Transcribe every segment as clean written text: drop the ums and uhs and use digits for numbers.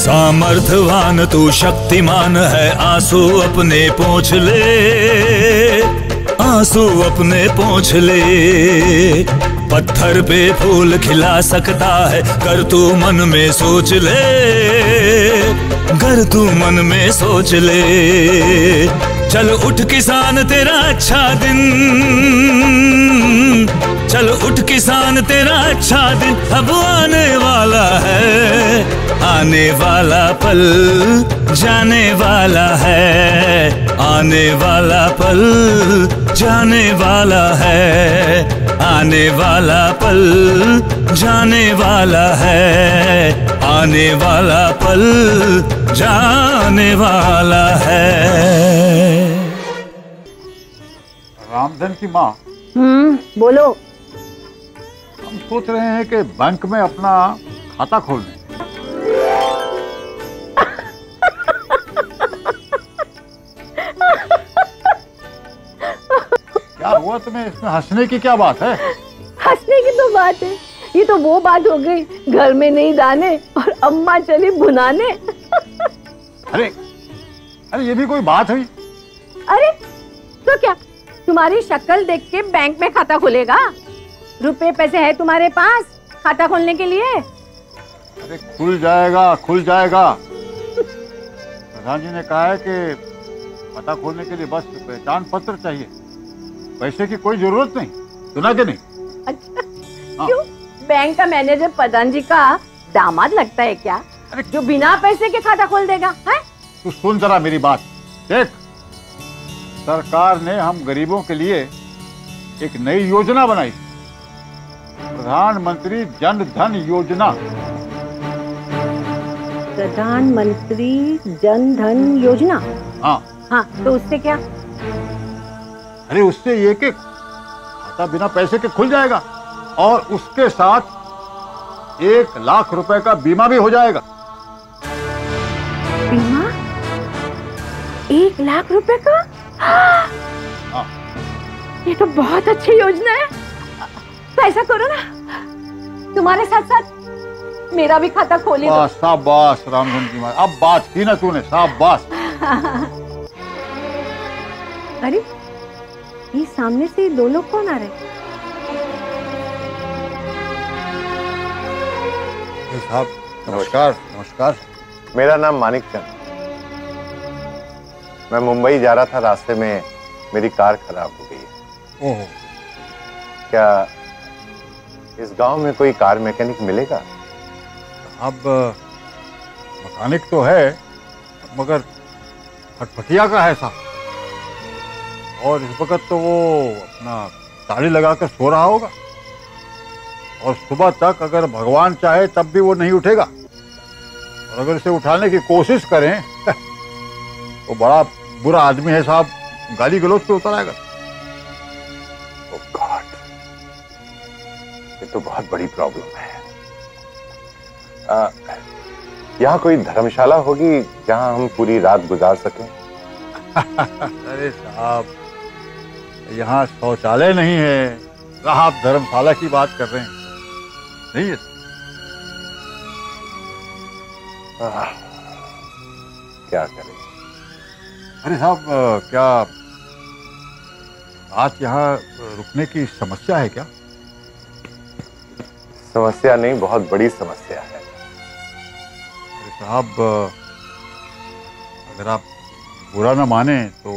सामर्थ्यवान तू शक्तिमान है, आंसू अपने पोंछ ले, आंसू अपने पोंछ ले। पत्थर पे फूल खिला सकता है, कर तू मन में सोच ले, कर तू मन में सोच ले। चल उठ किसान तेरा अच्छा दिन, चल उठ किसान तेरा अच्छा दिन अब आने वाला है, आने वाला पल जाने वाला है, आने वाला पल जाने वाला है, आने वाला पल जाने वाला है, आने वाला पल जाने वाला है। रामधन की माँ। बोलो। हम सोच रहे हैं कि बैंक में अपना खाता खोल लें। क्या हुआ तुम्हें, इसमें हंसने की क्या बात है? हंसने की तो बात है, ये तो वो बात हो गई, घर में नहीं दाने और अम्मा चली भुनाने। अरे अरे ये भी कोई बात हुई? अरे तो क्या तुम्हारी शक्ल देख के बैंक में खाता खुलेगा? रुपए पैसे है तुम्हारे पास खाता खोलने के लिए? अरे खुल जाएगा खुल जाएगा। प्रधान जी ने कहा है कि खाता खोलने के लिए बस पहचान पत्र चाहिए, पैसे की कोई जरूरत नहीं। सुना कि नहीं? अच्छा क्यों, बैंक का मैनेजर प्रधान जी का दामाद लगता है क्या? अरे जो बिना पैसे के खाता खोल देगा है? तू सुन जरा मेरी बात देख, सरकार ने हम गरीबों के लिए एक नई योजना बनाई, प्रधानमंत्री जन धन योजना। प्रधानमंत्री जन धन योजना? हाँ हाँ, तो उससे क्या? अरे उससे ये कि खाता बिना पैसे के खुल जाएगा और उसके साथ 1 लाख रुपए का बीमा भी हो जाएगा। बीमा 1 लाख रुपए का? हाँ। ये तो बहुत अच्छी योजना है। तो ऐसा करो ना, तुम्हारे साथ साथ मेरा भी खाता खोली दो। शाबाश रामधन की माँ, अब बात की ना तूने, शाबाश। अरे ये सामने से 2 लोग कौन आ रहे? साहब नमस्कार। नमस्कार। मेरा नाम मानिक चंद। मैं मुंबई जा रहा था, रास्ते में मेरी कार खराब हो गई है। ओह। क्या इस गांव में कोई कार मैकेनिक मिलेगा? अब मैकेनिक तो है मगर फटफटिया का है साहब, और इस वक्त तो वो अपना ताली लगाकर सो रहा होगा, और सुबह तक अगर भगवान चाहे तब भी वो नहीं उठेगा, और अगर इसे उठाने की कोशिश करें तो बड़ा बुरा आदमी है साहब, गाली गलौज पे उतर आएगा। ओह गॉड, ये तो बहुत बड़ी प्रॉब्लम है। यहाँ कोई धर्मशाला होगी जहाँ हम पूरी रात गुजार सकें? अरे साहब यहाँ शौचालय नहीं है, आप धर्मशाला की बात कर रहे हैं? नहीं है। क्या करें? अरे साहब क्या रात यहाँ रुकने की समस्या है क्या? समस्या नहीं, बहुत बड़ी समस्या है। अरे साहब अगर आप बुरा ना माने तो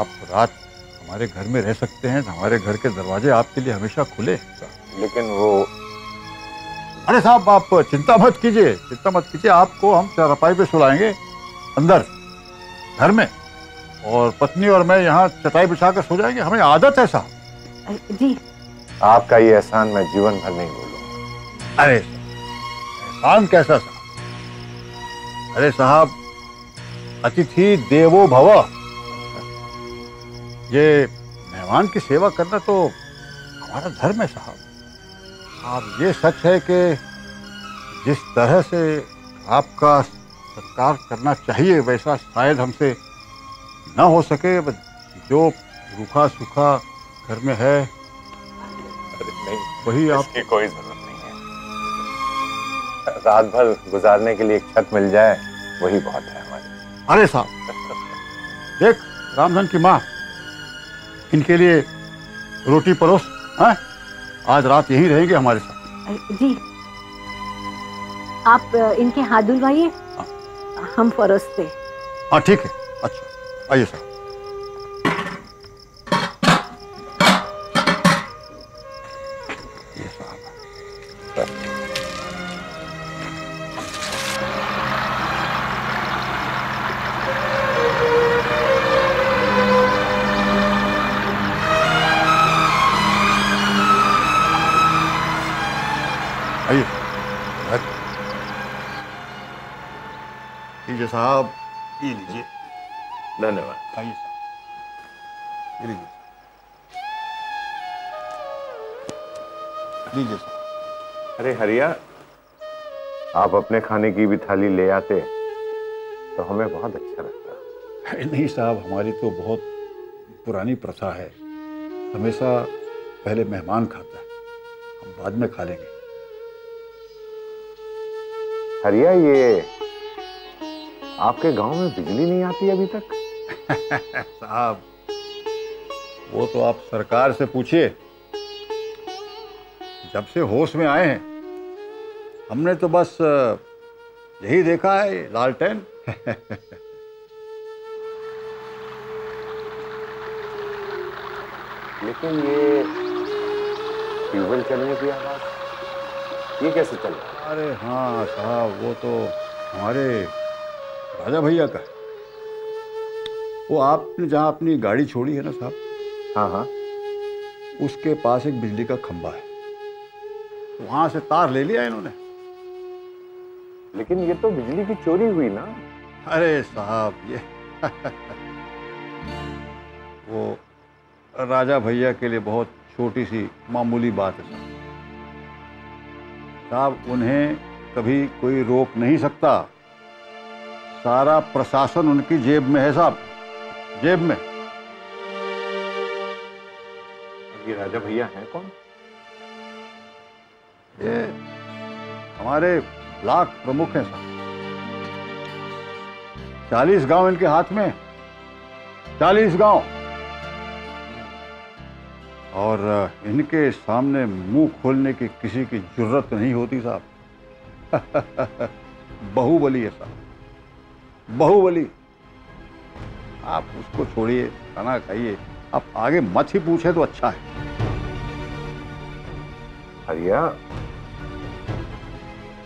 आप रात हमारे घर में रह सकते हैं, हमारे घर के दरवाजे आपके लिए हमेशा खुले। लेकिन वो, अरे साहब आप चिंता मत कीजिए, चिंता मत कीजिए, आपको हम चारपाई पे सुलाएंगे अंदर घर में, और पत्नी और मैं यहाँ चटाई बिछाकर सो जाएंगे, हमें आदत है साहब। जी आपका ये एहसान मैं जीवन भर नहीं भूलूंगा। अरे एहसान कैसा साहब? अरे साहब अतिथि देवो भव, ये मेहमान की सेवा करना तो हमारा धर्म है साहब। अब ये सच है कि जिस तरह से आपका सत्कार करना चाहिए वैसा शायद हमसे न हो सके, जो रूखा सूखा घर में है नहीं, वही आप। इसकी कोई जरूरत नहीं है। रात भर गुजारने के लिए एक छत मिल जाए वही बहुत है हमारे। अरे साहब देख, रामधन की माँ, इनके लिए रोटी परोस। हाँ, आज रात यहीं रहेंगे हमारे साथ। जी, आप इनके हाथ धुलवाइए, हम परोसते। हाँ ठीक है। अच्छा आइए साहब। ये साहब आइए। लीजिए साहब, ये लीजिए। धन्यवाद। आइए साहब, ये लीजिए। लीजिए साहब। अरे हरिया, आप अपने खाने की भी थाली ले आते तो हमें बहुत अच्छा लगता। नहीं साहब, हमारी तो बहुत पुरानी प्रथा है, हमेशा पहले मेहमान खाता है, हम बाद में खा लेंगे। हरिया, ये आपके गांव में बिजली नहीं आती अभी तक? साहब वो तो आप सरकार से पूछिए। जब से होश में आए हैं हमने तो बस यही देखा है, लालटेन। लेकिन ये ट्यूबवेल चलने की आवाज, ये कैसे चल रहा है? अरे हाँ साहब, वो तो हमारे राजा भैया का है। वो आपने जहाँ अपनी गाड़ी छोड़ी है ना साहब, हाँ हाँ, उसके पास एक बिजली का खंभा है, वहां से तार ले लिया इन्होंने। लेकिन ये तो बिजली की चोरी हुई ना। अरे साहब ये वो राजा भैया के लिए बहुत छोटी सी मामूली बात है साहब, उन्हें कभी कोई रोक नहीं सकता। सारा प्रशासन उनकी जेब में है साहब, जेब में। ये राजा भैया हैं कौन? ये हमारे ब्लॉक प्रमुख हैं साहब। 40 गांव इनके हाथ में, 40 गांव। और इनके सामने मुंह खोलने की किसी की जरूरत नहीं होती साहब। बाहुबली है साहब, बाहुबली। आप उसको छोड़िए, खाना खाइए, आप आगे मत ही पूछे तो अच्छा है। हरिया,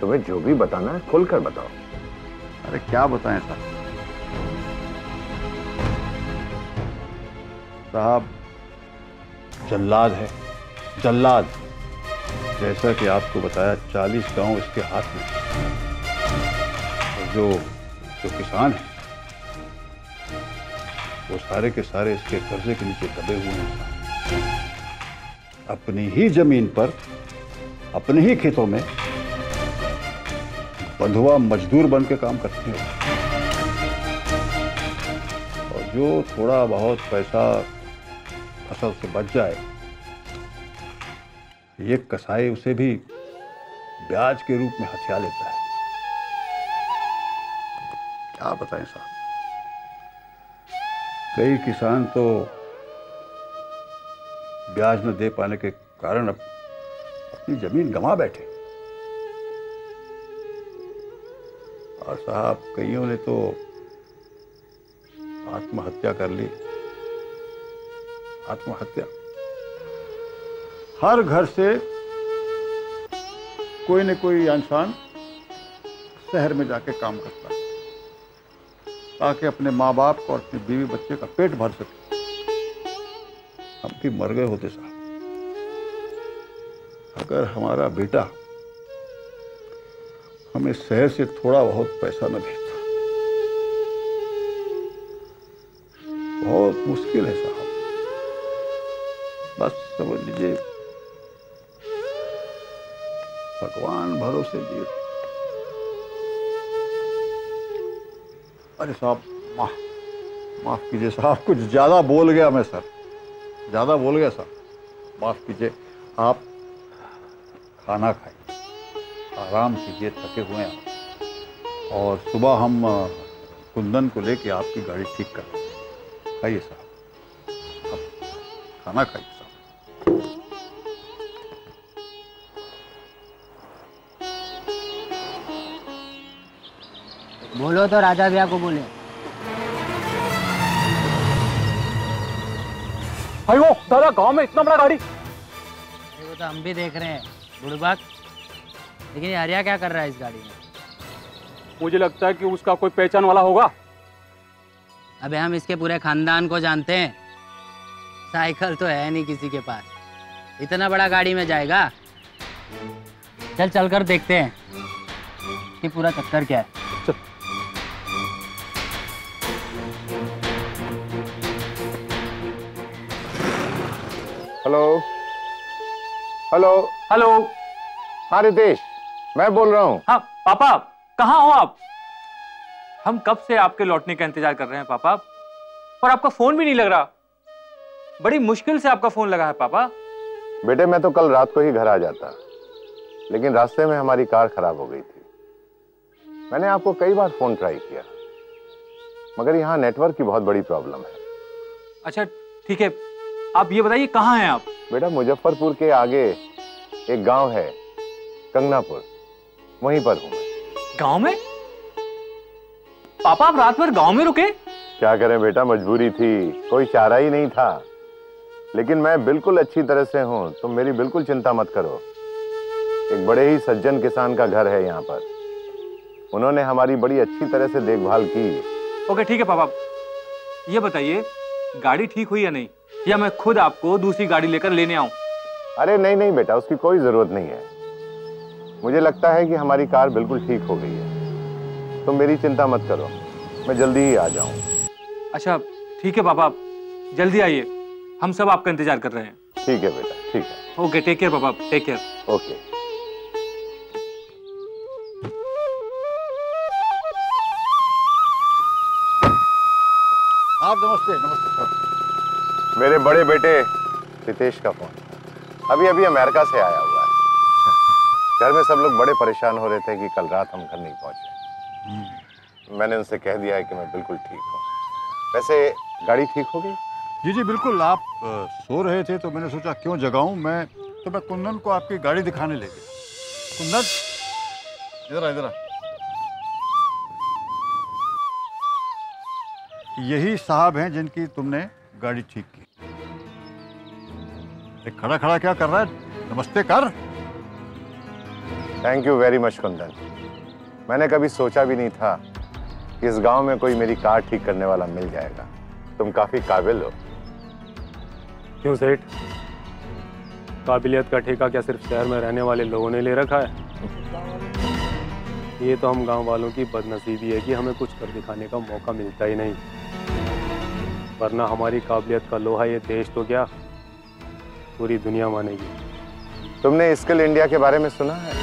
तुम्हें जो भी बताना है खुलकर बताओ। अरे क्या बताएं साहब। साहब जल्लाद है, जल्लाद। जैसा कि आपको बताया, 40 गांव इसके हाथ में। और जो किसान हैं वो सारे के सारे इसके कर्जे के नीचे दबे हुए हैं। अपनी ही जमीन पर, अपने ही खेतों में बंधुआ मजदूर बन के काम करते हैं। और जो थोड़ा बहुत पैसा फसल से बच जाए, ये कसाई उसे भी ब्याज के रूप में हथिया लेता है। क्या बताएं साहब, कई किसान तो ब्याज न दे पाने के कारण अपनी जमीन गंवा बैठे। और साहब कईयों ने तो आत्महत्या कर ली। आत्महत्या। हर घर से कोई न कोई इंसान शहर में जाके काम करता है ताकि अपने माँ बाप और अपने बीवी बच्चे का पेट भर सके। हम भी मर गए होते साहब अगर हमारा बेटा हमें शहर से थोड़ा बहुत पैसा न भेजता। बहुत मुश्किल है साहब, बस समझ लीजिए भगवान भरोसे जिए। अरे साहब माफ कीजिए साहब, कुछ ज्यादा बोल गया मैं सर, ज्यादा बोल गया साहब, माफ कीजिए। आप खाना खाइए, आराम कीजिए, थके हुए हैं और सुबह हम कुंदन को लेके आपकी गाड़ी ठीक कर देंगे। खाइए साहब, अब खाना खाइए साहब। बोलो तो राजा भैया को बोले। भाई वो सारा गांव में इतना बड़ा गाड़ी। वो तो हम भी देख रहे हैं बुड़बक, लेकिन ये हरिया क्या कर रहा है इस गाड़ी में? मुझे लगता है कि उसका कोई पहचान वाला होगा। अबे हम इसके पूरे खानदान को जानते हैं। साइकिल तो है नहीं किसी के पास, इतना बड़ा गाड़ी में जाएगा। चल चल कर देखते हैं कि पूरा चक्कर क्या है। Hello hello hello. हाँ रितेश, मैं बोल रहा हूँ। हाँ पापा, कहाँ हो आप? हम कब से आपके लौटने का इंतजार कर रहे हैं पापा, और आपका फोन भी नहीं लग रहा। बड़ी मुश्किल से आपका फोन लगा है पापा। बेटे मैं तो कल रात को ही घर आ जाता, लेकिन रास्ते में हमारी कार खराब हो गई थी। मैंने आपको कई बार फोन ट्राई किया, मगर यहाँ नेटवर्क की बहुत बड़ी प्रॉब्लम है। अच्छा ठीक है, आप ये बताइए कहाँ हैं आप? बेटा मुजफ्फरपुर के आगे एक गांव है कंगनापुर, वहीं पर हूं मैं। गांव में? पापा आप रात भर गांव में रुके? क्या करें बेटा, मजबूरी थी, कोई चारा ही नहीं था। लेकिन मैं बिल्कुल अच्छी तरह से हूं, तुम मेरी बिल्कुल चिंता मत करो। एक बड़े ही सज्जन किसान का घर है यहाँ पर, उन्होंने हमारी बड़ी अच्छी तरह से देखभाल की। ओके ठीक है पापा, ये बताइए गाड़ी ठीक हुई या नहीं, या मैं खुद आपको दूसरी गाड़ी लेकर लेने आऊं? अरे नहीं नहीं बेटा, उसकी कोई जरूरत नहीं है। मुझे लगता है कि हमारी कार बिल्कुल ठीक हो गई है, तुम मेरी चिंता मत करो, मैं जल्दी ही आ जाऊं। अच्छा ठीक है पापा, जल्दी आइए, हम सब आपका इंतजार कर रहे हैं। ठीक है बेटा, ठीक है। ओके टेक केयर पापा, टेक केयर। ओके। आप नमस्ते। नमस्ते। मेरे बड़े बेटे रितेश का फोन, अभी अभी अमेरिका से आया हुआ है। घर में सब लोग बड़े परेशान हो रहे थे कि कल रात हम घर नहीं पहुंचे। मैंने उनसे कह दिया है कि मैं बिल्कुल ठीक हूँ। वैसे गाड़ी ठीक हो गई? जी जी बिल्कुल। आप सो रहे थे तो मैंने सोचा क्यों जगाऊं। मैं कुंदन को आपकी गाड़ी दिखाने ले गया। कुंदन इधर आ, इधर आ। यही साहब हैं जिनकी तुमने गाड़ी ठीक की। खड़ा खड़ा क्या कर रहा है, नमस्ते कर। Thank you very much Kundan. मैंने कभी सोचा भी नहीं था कि इस गांव में कोई मेरी कार ठीक करने वाला मिल जाएगा। तुम काफी काबिल हो। क्यों सेठ, काबिलियत का ठेका क्या सिर्फ शहर में रहने वाले लोगों ने ले रखा है? ये तो हम गांव वालों की बदनसीबी है कि हमें कुछ कर दिखाने का मौका मिलता ही नहीं, वरना हमारी काबिलियत का लोहा ये देश तो क्या पूरी दुनिया मानेगी। तुमने स्किल इंडिया के बारे में सुना है?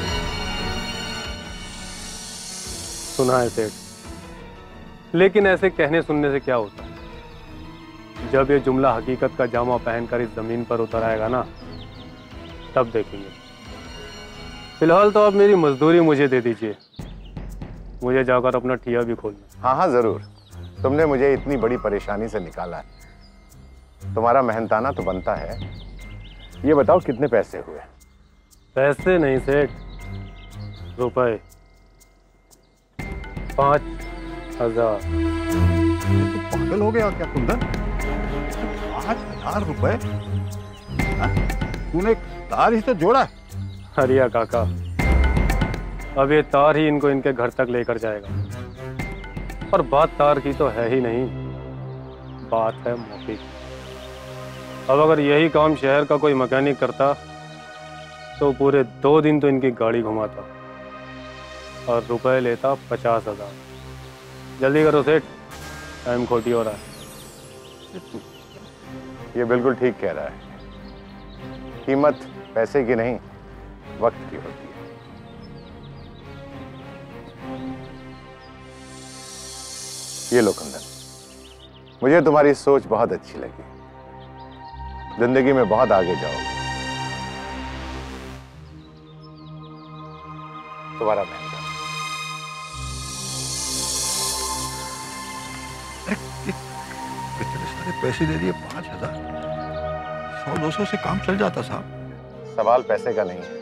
सुना है सेठ, लेकिन ऐसे कहने सुनने से क्या होता है। जब ये जुमला हकीकत का जामा पहनकर इस जमीन पर उतर आएगा ना, तब देखेंगे। फिलहाल तो आप मेरी मजदूरी मुझे दे दीजिए, मुझे जाकर अपना ठिया भी खोलना। हाँ हाँ जरूर। तुमने मुझे इतनी बड़ी परेशानी से निकाला है, तुम्हारा मेहनताना तो बनता है। ये बताओ कितने पैसे हुए? पैसे नहीं सेठ, रुपए। 5,000। तो पागल हो गया क्या कुंदन? 5,000 रुपए? तूने तार ही तो जोड़ा। हरिया काका, अब ये तार ही इनको इनके घर तक लेकर जाएगा। पर बात तार की तो है ही नहीं, बात है मौके की। अब अगर यही काम शहर का कोई मैकेनिक करता तो पूरे 2 दिन तो इनकी गाड़ी घुमाता और रुपए लेता 50,000। जल्दी करो सेठ, टाइम खोटी हो रहा है। ये बिल्कुल ठीक कह रहा है। कीमत पैसे की नहीं, वक्त की होती है। ये लो कुंदन, मुझे तुम्हारी सोच बहुत अच्छी लगी। जिंदगी में बहुत आगे जाओगे। तुम्हारा मेहनत। इतने सारे पैसे दे दिए, 5,000, 100-200 से काम चल जाता साहब। सवाल पैसे का नहीं है,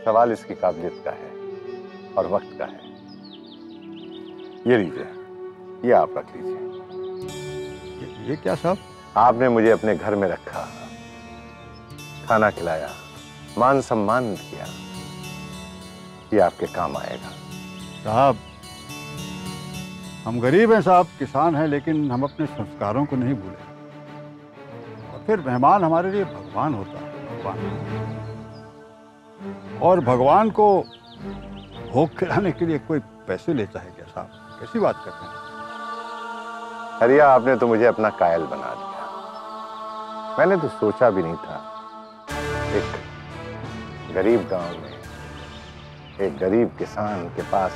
सवाल इसकी काबिलियत का है और वक्त का है। ये लीजिए, ये आप रख लीजिए। ये क्या साहब? आपने मुझे अपने घर में रखा, खाना खिलाया, मान सम्मान किया, ये आपके काम आएगा। साहब हम गरीब हैं साहब, किसान हैं, लेकिन हम अपने संस्कारों को नहीं भूले। और फिर मेहमान हमारे लिए भगवान होता है, भगवान। और भगवान को भोग खिलाने के लिए कोई पैसे लेता है क्या साहब? कैसी बात करते हैं? हरिया, आपने तो मुझे अपना कायल बना दिया। मैंने तो सोचा भी नहीं था एक गरीब गांव में एक गरीब किसान के पास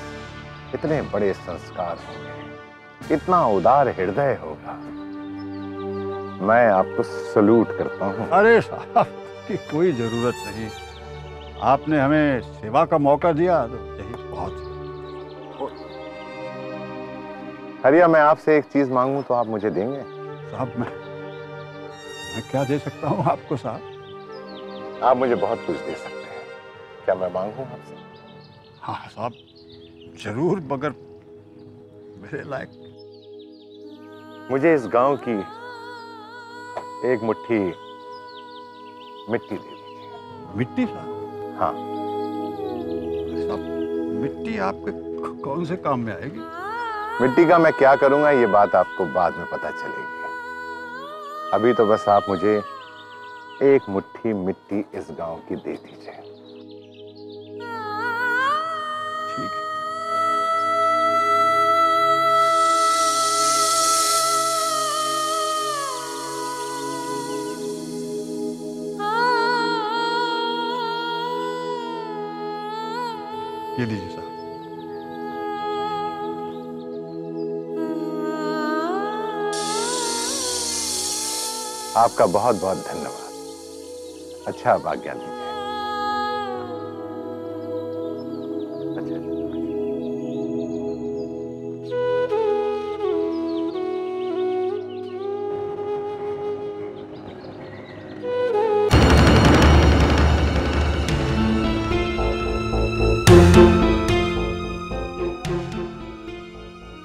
इतने बड़े संस्कार होंगे, इतना उदार हृदय होगा। मैं आपको सलूट करता हूं। अरे साहब की कोई जरूरत नहीं, आपने हमें सेवा का मौका दिया तो यही बहुत। हरिया, मैं आपसे एक चीज मांगूं तो आप मुझे देंगे? साहब मैं क्या दे सकता हूँ आपको साहब? आप मुझे बहुत कुछ दे सकते हैं, क्या मैं मांगूं आपसे? हाँ साहब जरूर, मगर मेरे लायक। मुझे इस गांव की एक मुट्ठी मिट्टी दे दीजिए। मिट्टी साहब? हाँ साहब, मिट्टी आपके कौन से काम में आएगी? मिट्टी का मैं क्या करूंगा ये बात आपको बाद में पता चलेगी। अभी तो बस आप मुझे एक मुट्ठी मिट्टी इस गांव की दे दीजिए। ठीक है। ये लीजिए साहब। आपका बहुत बहुत धन्यवाद। अच्छा, आप आज्ञा दीजिए। अच्छा।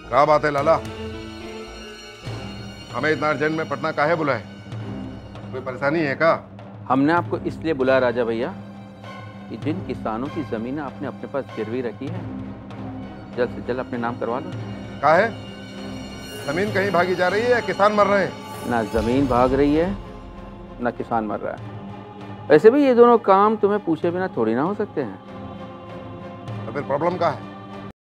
क्या बात है लाला, हमें इतना अर्जेंट में पटना काहे बुलाए? कोई परेशानी है क्या? हमने आपको इसलिए बुलाया राजा भैया कि जिन किसानों की जमीन आपने अपने पास गिरवी रखी है, जल्द से जल्द अपने नाम करवा लो। काहे? जमीन कहीं भागी जा रही है या किसान मर रहे हैं? ना जमीन भाग रही है ना किसान मर रहा है। वैसे भी ये दोनों काम तुम्हें पूछे बिना थोड़ी ना हो सकते हैं। तो फिर प्रॉब्लम क्या है?